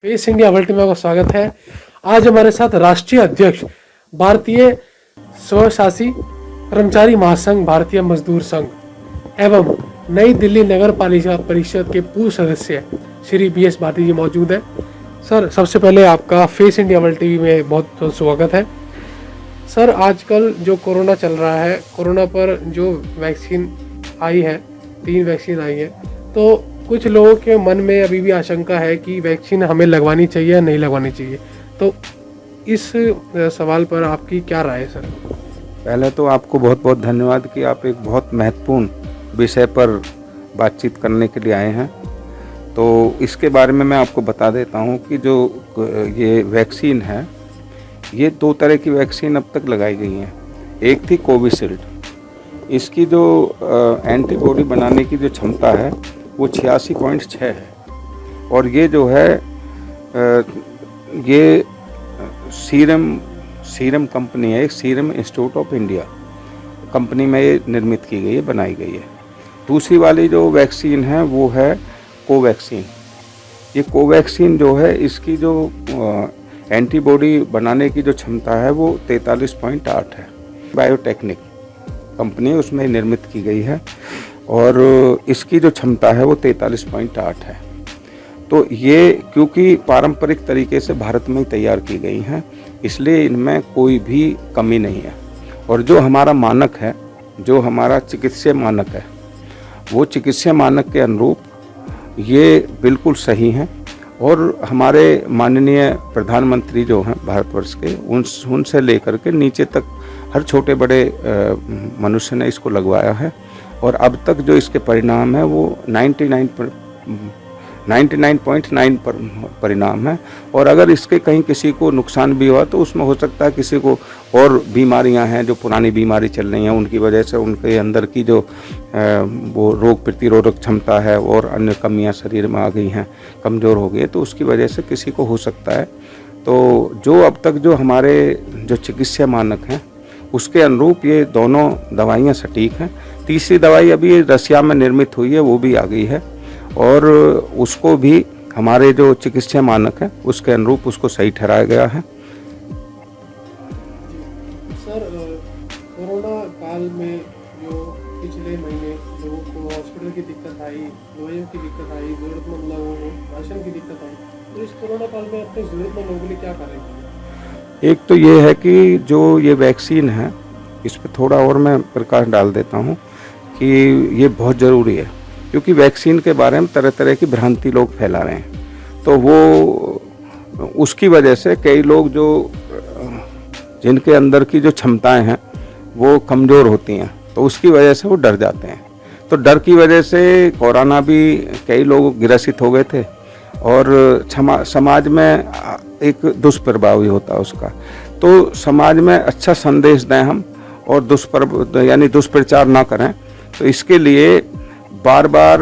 Face India world team का स्वागत है। आज हमारे साथ राष्ट्रीय अध्यक्ष भारतीय स्वशासी कर्मचारी महासंघ भारतीय मजदूर संघ एवं नई दिल्ली नगर पालिका परिषद के पूर्व सदस्य श्री BS भारती जी मौजूद है। सर, सबसे पहले आपका फेस इंडिया वर्ल्ड टीवी में बहुत बहुत स्वागत है। सर, आजकल जो कोरोना चल रहा है, कोरोना पर जो वैक्सीन आई है, 3 वैक्सीन आई है, तो कुछ लोगों के मन में अभी भी आशंका है कि वैक्सीन हमें लगवानी चाहिए या नहीं लगवानी चाहिए। तो इस सवाल पर आपकी क्या राय है सर? पहले तो आपको बहुत बहुत धन्यवाद कि आप एक बहुत महत्वपूर्ण विषय पर बातचीत करने के लिए आए हैं। तो इसके बारे में मैं आपको बता देता हूं कि जो ये वैक्सीन है, ये 2 तरह की वैक्सीन अब तक लगाई गई हैं। एक थी कोविशील्ड, इसकी जो एंटीबॉडी बनाने की जो क्षमता है वो 86.6 है। और ये जो है ये सीरम कंपनी है, एक serum institute of India company में ये निर्मित की गई है, बनाई गई है। दूसरी वाली जो वैक्सीन है वो है कोवैक्सीन। ये कोवैक्सीन जो है, इसकी जो एंटीबॉडी बनाने की जो क्षमता है वो 43.8 है। बायोटेक्निक कंपनी उसमें निर्मित की गई है और इसकी जो क्षमता है वो 43.8 है। तो ये क्योंकि पारंपरिक तरीके से भारत में ही तैयार की गई हैं, इसलिए इनमें कोई भी कमी नहीं है। और जो हमारा मानक है, जो हमारा चिकित्सीय मानक है, वो चिकित्सीय मानक के अनुरूप ये बिल्कुल सही हैं। और हमारे माननीय प्रधानमंत्री जो हैं भारतवर्ष के, उनसे लेकर के नीचे तक हर छोटे बड़े मनुष्य ने इसको लगवाया है। और अब तक जो इसके परिणाम है वो 99.9 परिणाम है। और अगर इसके कहीं किसी को नुकसान भी हुआ तो उसमें हो सकता है किसी को और बीमारियां हैं जो पुरानी बीमारी चल रही हैं, उनकी वजह से उनके अंदर की जो वो रोग प्रतिरोधक क्षमता है और अन्य कमियां शरीर में आ गई हैं, कमज़ोर हो गई है, तो उसकी वजह से किसी को हो सकता है। तो जो अब तक जो हमारे जो चिकित्सा मानक हैं उसके अनुरूप ये दोनों दवाइयाँ सटीक हैं। तीसरी दवाई अभी रसिया में निर्मित हुई है, वो भी आ गई है और उसको भी हमारे जो चिकित्सा मानक है उसके अनुरूप उसको सही ठहराया गया है। सर, कोरोना काल में जो पिछले महीने लोगों को हॉस्पिटल की दिक्कत आई, दवाइयों की दिक्कत आई, ज़रूरतमंद लोगों को राशन की दिक्कत आई, तो इस कोरोना काल में अपने ज़रूरतमंद लोगों के लिए क्या करेंगे? एक तो ये है कि जो ये वैक्सीन है, इस पर थोड़ा और मैं प्रकाश डाल देता हूँ कि ये बहुत ज़रूरी है, क्योंकि वैक्सीन के बारे में तरह तरह की भ्रांति लोग फैला रहे हैं। तो वो उसकी वजह से कई लोग जो जिनके अंदर की जो क्षमताएं हैं वो कमज़ोर होती हैं, तो उसकी वजह से वो डर जाते हैं। तो डर की वजह से कोरोना भी कई लोग ग्रसित हो गए थे और समाज में एक दुष्प्रभाव ही होता है उसका। तो समाज में अच्छा संदेश दें हम और दुष्प्रचार ना करें। तो इसके लिए बार बार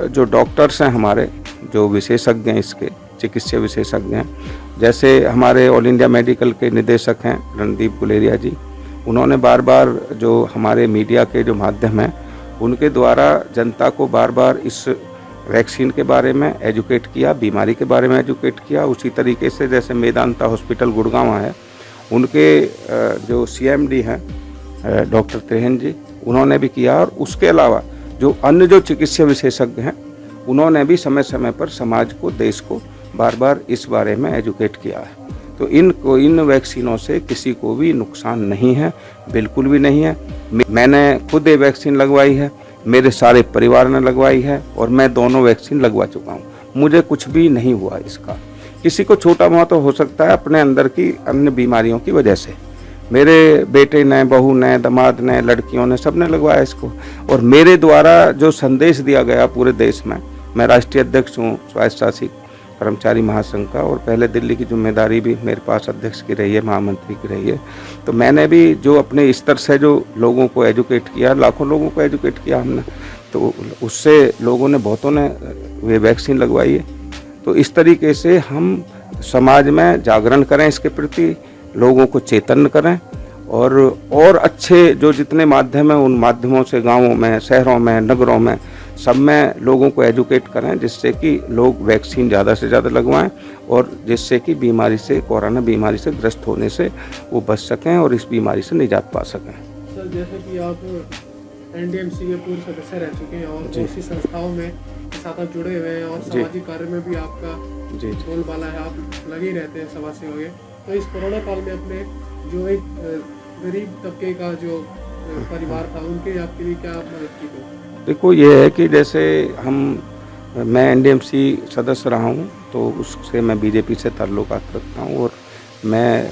जो डॉक्टर्स हैं हमारे, जो विशेषज्ञ हैं, इसके चिकित्सा विशेषज्ञ हैं, जैसे हमारे ऑल इंडिया मेडिकल के निदेशक हैं रणदीप गुलेरिया जी, उन्होंने बार बार जो हमारे मीडिया के जो माध्यम हैं उनके द्वारा जनता को बार बार इस वैक्सीन के बारे में एजुकेट किया, बीमारी के बारे में एजुकेट किया। उसी तरीके से जैसे मेदांता हॉस्पिटल गुड़गांव है, उनके जो CMD हैं डॉक्टर त्रेहन जी, उन्होंने भी किया। और उसके अलावा जो अन्य जो चिकित्सा विशेषज्ञ हैं उन्होंने भी समय समय पर समाज को, देश को बार बार इस बारे में एजुकेट किया है। तो इन वैक्सीनों से किसी को भी नुकसान नहीं है, बिल्कुल भी नहीं है। मैंने खुद ये वैक्सीन लगवाई है, मेरे सारे परिवार ने लगवाई है और मैं दोनों वैक्सीन लगवा चुका हूँ। मुझे कुछ भी नहीं हुआ इसका। किसी को छोटा मोटा हो सकता है अपने अंदर की अन्य बीमारियों की वजह से। मेरे बेटे ने, बहू ने, दामाद ने, लड़कियों ने, सब ने लगवाया इसको। और मेरे द्वारा जो संदेश दिया गया पूरे देश में, मैं राष्ट्रीय अध्यक्ष हूँ स्वशासी कर्मचारी महासंघ का और पहले दिल्ली की जिम्मेदारी भी मेरे पास अध्यक्ष की रही है, महामंत्री की रही है। तो मैंने भी जो अपने स्तर से जो लोगों को एजुकेट किया, लाखों लोगों को एजुकेट किया हमने, तो उससे लोगों ने, बहुतों ने वे वैक्सीन लगवाई है। तो इस तरीके से हम समाज में जागरण करें, इसके प्रति लोगों को चेतन करें और अच्छे जो जितने माध्यम हैं उन माध्यमों से गाँवों में, शहरों में, नगरों में सब में लोगों को एजुकेट करें जिससे कि लोग वैक्सीन ज़्यादा से ज़्यादा लगवाएं और जिससे कि बीमारी से, कोरोना बीमारी से ग्रस्त होने से वो बच सकें और इस बीमारी से निजात पा सकें। सर, जैसे कि आप एनडीएमसी के पूर्व सदस्य रह चुके हैं और बहुत सी संस्थाओं में के साथ आप जुड़े हुए हैं और सामाजिक कार्य में भी आपका बोलबाला है, आप लगे ही रहते हैं समाज सेवा के। तो इस कोरोना काल में अपने जो एक गरीब तबके का जो परिवार था, उनके आपके लिए क्या मदद की? तो देखो, ये है कि जैसे मैं एनडीएमसी सदस्य रहा हूँ तो उससे मैं बीजेपी से ताल्लुकात रखता हूँ और मैं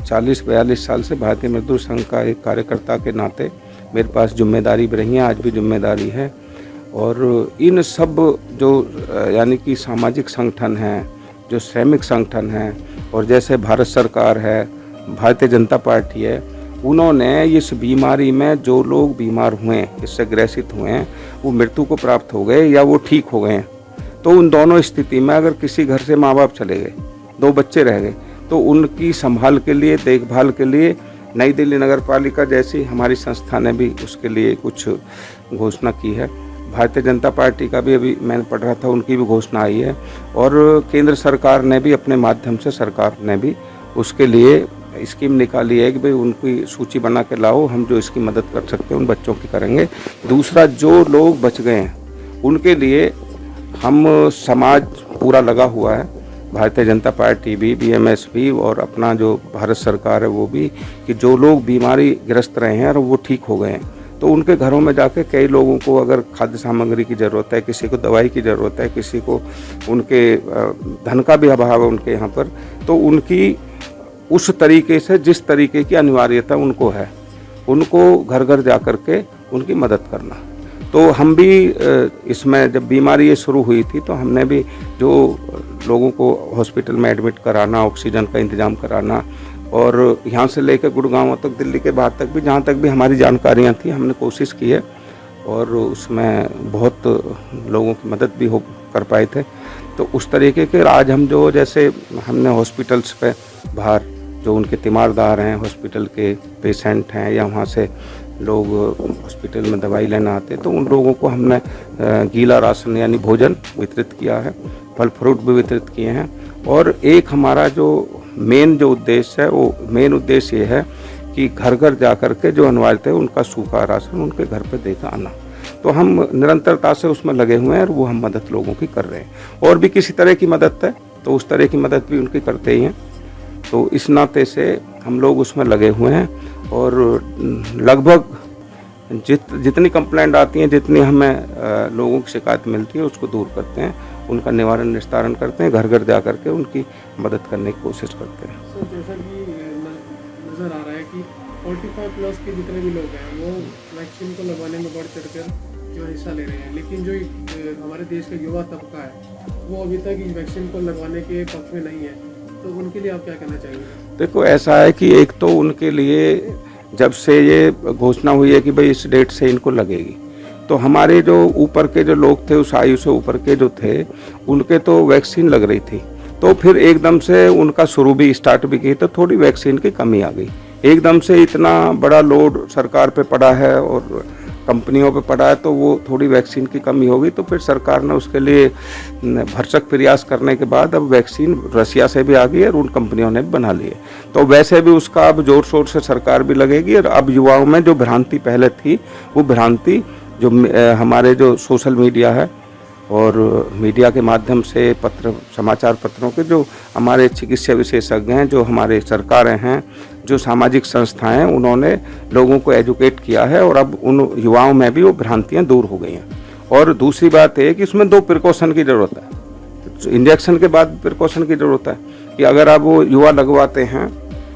40-42 साल से भारतीय मजदूर संघ का एक कार्यकर्ता के नाते मेरे पास जिम्मेदारी भी रही है, आज भी जिम्मेदारी है। और इन सब जो यानी कि सामाजिक संगठन हैं, जो श्रमिक संगठन हैं और जैसे भारत सरकार है, भारतीय जनता पार्टी है, उन्होंने इस बीमारी में जो लोग बीमार हुए हैं, इससे ग्रसित हुए हैं, वो मृत्यु को प्राप्त हो गए या वो ठीक हो गए हैं, तो उन दोनों स्थिति में अगर किसी घर से माँ बाप चले गए, 2 बच्चे रह गए, तो उनकी संभाल के लिए, देखभाल के लिए नई दिल्ली नगर पालिका जैसी हमारी संस्था ने भी उसके लिए कुछ घोषणा की है। भारतीय जनता पार्टी का भी अभी मैंने पढ़ रहा था, उनकी भी घोषणा आई है और केंद्र सरकार ने भी अपने माध्यम से, सरकार ने भी उसके लिए स्कीम निकाली है कि भाई उनकी सूची बना के लाओ, हम जो इसकी मदद कर सकते हैं उन बच्चों की करेंगे। दूसरा, जो लोग बच गए हैं उनके लिए हम समाज पूरा लगा हुआ है, भारतीय जनता पार्टी भी, बीएमएस भी और अपना जो भारत सरकार है वो भी, कि जो लोग बीमारी ग्रस्त रहे हैं और वो ठीक हो गए हैं तो उनके घरों में जाके कई लोगों को अगर खाद्य सामग्री की ज़रूरत है, किसी को दवाई की ज़रूरत है, किसी को उनके धन का भी अभाव है उनके यहाँ पर, तो उनकी उस तरीके से, जिस तरीके की अनिवार्यता उनको है, उनको घर घर जा कर के उनकी मदद करना। तो हम भी इसमें जब बीमारी ये शुरू हुई थी तो हमने भी जो लोगों को हॉस्पिटल में एडमिट कराना, ऑक्सीजन का इंतज़ाम कराना और यहाँ से लेकर गुड़गांव तक, दिल्ली के बाहर तक भी, जहाँ तक भी हमारी जानकारियाँ थी, हमने कोशिश की है और उसमें बहुत लोगों की मदद भी हो कर पाए थे। तो उस तरीके के आज हम जो, जैसे हमने हॉस्पिटल्स पे बाहर जो उनके तीमारदार हैं, हॉस्पिटल के पेशेंट हैं या वहाँ से लोग हॉस्पिटल में दवाई लेना आते, तो उन लोगों को हमने गीला राशन यानी भोजन वितरित किया है, फल फ्रूट भी वितरित किए हैं। और एक हमारा जो मेन जो उद्देश्य है, वो मेन उद्देश्य ये है कि घर घर जा कर के जो अनिवार्यता है उनका सूखा राशन उनके घर पे देकर आना। तो हम निरंतरता से उसमें लगे हुए हैं और वो हम मदद लोगों की कर रहे हैं। और भी किसी तरह की मदद है तो उस तरह की मदद भी उनकी करते ही हैं। तो इस नाते से हम लोग उसमें लगे हुए हैं और लगभग जितनी कंप्लेंट आती हैं, जितनी हमें लोगों की शिकायत मिलती है, उसको दूर करते हैं, उनका निवारण निस्तारण करते हैं, घर घर जा कर के उनकी मदद करने की कोशिश करते हैं। सर, जैसा कि नज़र आ रहा है कि 45 प्लस के जितने भी लोग हैं वो वैक्सीन को लगवाने में बढ़ चढ़कर जो हिस्सा ले रहे हैं, लेकिन जो हमारे देश का युवा तबका है वो अभी तक इस वैक्सीन को लगवाने के पक्ष में नहीं है, तो उनके लिए आप क्या कहना चाहेंगे? देखो, ऐसा है कि एक तो उनके लिए जब से ये घोषणा हुई है कि भाई इस डेट से इनको लगेगी, तो हमारे जो ऊपर के जो लोग थे, उस आयु से ऊपर के जो थे, उनके तो वैक्सीन लग रही थी, तो फिर एकदम से उनका शुरू भी स्टार्ट भी की तो थोड़ी वैक्सीन की कमी आ गई। एकदम से इतना बड़ा लोड सरकार पे पड़ा है और कंपनियों पे पड़ा है, तो वो थोड़ी वैक्सीन की कमी होगी। तो फिर सरकार ने उसके लिए भरसक प्रयास करने के बाद अब वैक्सीन रसिया से भी आ गई और उन कंपनियों ने भी बना ली है। तो वैसे भी उसका अब जोर शोर से सरकार भी लगेगी और अब युवाओं में जो भ्रांति पहले थी, वो भ्रांति जो हमारे जो सोशल मीडिया है और मीडिया के माध्यम से पत्र, समाचार पत्रों के जो हमारे चिकित्सा विशेषज्ञ हैं, जो हमारे सरकारें हैं, जो सामाजिक संस्थाएं हैं, उन्होंने लोगों को एजुकेट किया है और अब उन युवाओं में भी वो भ्रांतियां दूर हो गई हैं। और दूसरी बात है कि इसमें 2 प्रिकॉशन की ज़रूरत है। इंजेक्शन के बाद प्रिकॉशन की ज़रूरत है कि अगर आप वो युवा लगवाते हैं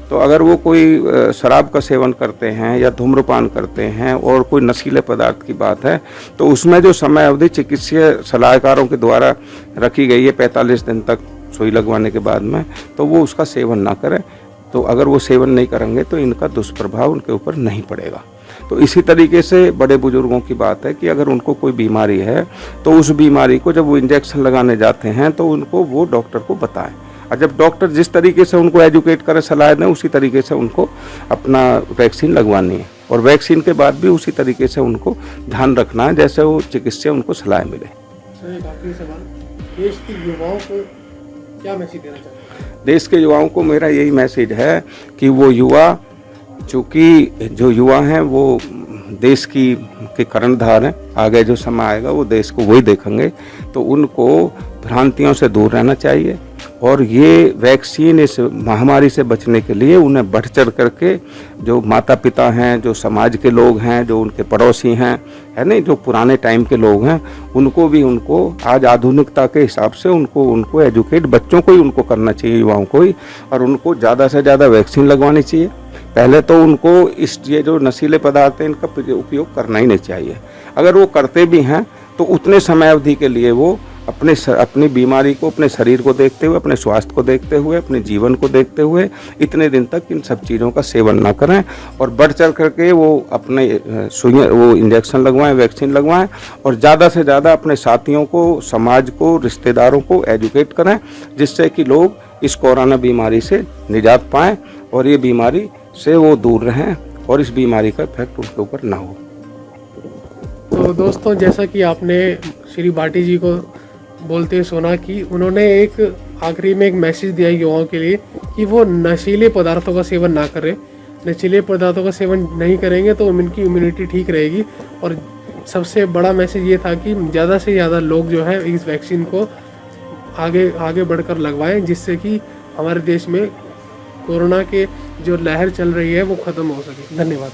तो अगर वो कोई शराब का सेवन करते हैं या धूम्रपान करते हैं और कोई नशीले पदार्थ की बात है, तो उसमें जो समय अवधि चिकित्सीय सलाहकारों के द्वारा रखी गई है 45 दिन तक सुई लगवाने के बाद में, तो वो उसका सेवन ना करें। तो अगर वो सेवन नहीं करेंगे तो इनका दुष्प्रभाव उनके ऊपर नहीं पड़ेगा। तो इसी तरीके से बड़े बुजुर्गों की बात है कि अगर उनको कोई बीमारी है तो उस बीमारी को जब वो इंजेक्शन लगाने जाते हैं तो उनको वो डॉक्टर को बताएं, और जब डॉक्टर जिस तरीके से उनको एजुकेट करे, सलाह दें, उसी तरीके से उनको अपना वैक्सीन लगवानी है। और वैक्सीन के बाद भी उसी तरीके से उनको ध्यान रखना है जैसे वो चिकित्सक उनको सलाह मिले। एक आखिरी सवाल, देश के युवाओं को क्या मैसेज देना चाहते हैं? देश के युवाओं को मेरा यही मैसेज है कि वो युवा, चूँकि जो युवा हैं वो देश के कर्णधार हैं, आगे जो समय आएगा वो देश को वही देखेंगे, तो उनको भ्रांतियों से दूर रहना चाहिए और ये वैक्सीन इस महामारी से बचने के लिए उन्हें बढ़ चढ़ करके जो माता पिता हैं, जो समाज के लोग हैं, जो उनके पड़ोसी हैं, है नहीं, जो पुराने टाइम के लोग हैं, उनको आज आधुनिकता के हिसाब से उनको एजुकेट, बच्चों को ही उनको करना चाहिए, युवाओं को ही, और उनको ज़्यादा से ज़्यादा वैक्सीन लगवानी चाहिए। पहले तो उनको ये जो नशीले पदार्थ हैं इनका उपयोग करना ही नहीं चाहिए। अगर वो करते भी हैं तो उतने समय अवधि के लिए वो अपनी बीमारी को, अपने शरीर को देखते हुए, अपने स्वास्थ्य को देखते हुए, अपने जीवन को देखते हुए इतने दिन तक इन सब चीज़ों का सेवन ना करें और बढ़ चढ़ करके वो अपने वो इंजेक्शन लगवाएं, वैक्सीन लगवाएं और ज़्यादा से ज़्यादा अपने साथियों को, समाज को, रिश्तेदारों को एजुकेट करें, जिससे कि लोग इस कोरोना बीमारी से निजात पाएँ और ये बीमारी से वो दूर रहें और इस बीमारी का इफेक्ट उनके ऊपर ना हो। तो दोस्तों, जैसा कि आपने श्री भाटी जी को बोलते सुना कि उन्होंने एक आखिरी में एक मैसेज दिया युवाओं के लिए कि वो नशीले पदार्थों का सेवन ना करें। नशीले पदार्थों का सेवन नहीं करेंगे तो उनकी इम्यूनिटी ठीक रहेगी। और सबसे बड़ा मैसेज ये था कि ज़्यादा से ज़्यादा लोग जो है इस वैक्सीन को आगे बढ़कर लगवाएं, जिससे कि हमारे देश में कोरोना के जो लहर चल रही है वो ख़त्म हो सके। धन्यवाद।